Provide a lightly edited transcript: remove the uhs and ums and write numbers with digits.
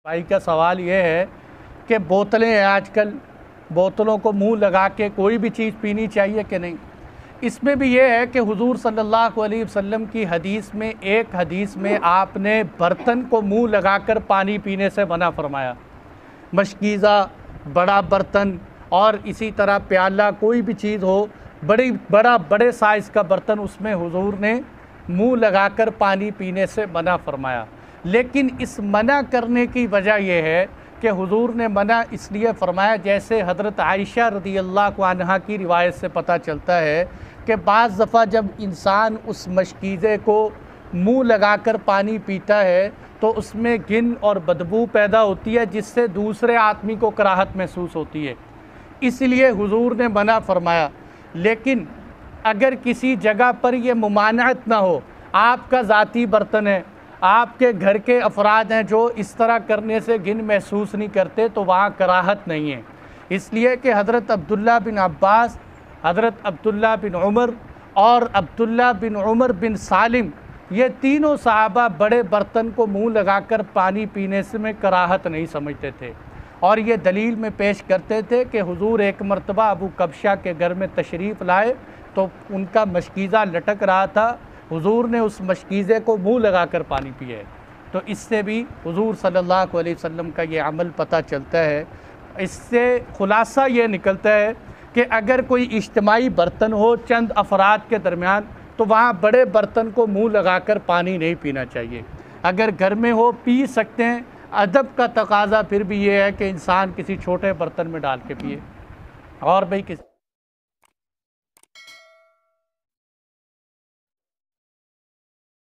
भाई का सवाल ये है कि बोतलें हैं आजकल, बोतलों को मुंह लगा के कोई भी चीज़ पीनी चाहिए कि नहीं। इसमें भी ये है कि हुजूर सल्लल्लाहु अलैहि वसल्लम की हदीस में, एक हदीस में आपने बर्तन को मुंह लगाकर पानी पीने से मना फरमाया। मशकीज़ा, बड़ा बर्तन और इसी तरह प्याला, कोई भी चीज़ हो, बड़े साइज़ का बर्तन, उसमें हुजूर ने मुंह लगाकर पानी पीने से मना फरमाया। लेकिन इस मना करने की वजह यह है कि हुजूर ने मना इसलिए फ़रमाया, जैसे हज़रत आयशा रज़ियल्लाहु अन्हा की रिवायत से पता चलता है कि बाज़ दफ़ा जब इंसान उस मशकीज़े को मुंह लगाकर पानी पीता है तो उसमें घिन और बदबू पैदा होती है, जिससे दूसरे आदमी को कराहत महसूस होती है, इसलिए हुजूर ने मना फ़रमाया। लेकिन अगर किसी जगह पर यह मुमानअत ना हो, आपका ज़ाती बर्तन है, आपके घर के अफराद हैं जो इस तरह करने से घिन महसूस नहीं करते, तो वहाँ कराहत नहीं है। इसलिए कि हज़रत अब्दुल्ला बिन अब्बास, हज़रत अब्दुल्ला बिन उमर और अब्दुल्ला बिन उमर बिन सालिम, ये तीनों सहाबा बड़े बर्तन को मुंह लगाकर पानी पीने से में कराहत नहीं समझते थे, और ये दलील में पेश करते थे कि हुजूर एक मरतबा अबू कब्शा के घर में तशरीफ़ लाए तो उनका मशकीज़ा लटक रहा था, हुजूर ने उस मशकीज़े को मुंह लगाकर पानी पिए। तो इससे भी हुजूर सल्लल्लाहु अलैहि वसल्लम का ये अमल पता चलता है। इससे ख़ुलासा ये निकलता है कि अगर कोई इज्तिमाई बर्तन हो चंद अफराद के दरमियान, तो वहाँ बड़े बर्तन को मुंह लगाकर पानी नहीं पीना चाहिए। अगर घर में हो पी सकते हैं, अदब का तकाज़ा फिर भी ये है कि इंसान किसी छोटे बर्तन में डाल के पिए। और भाई किस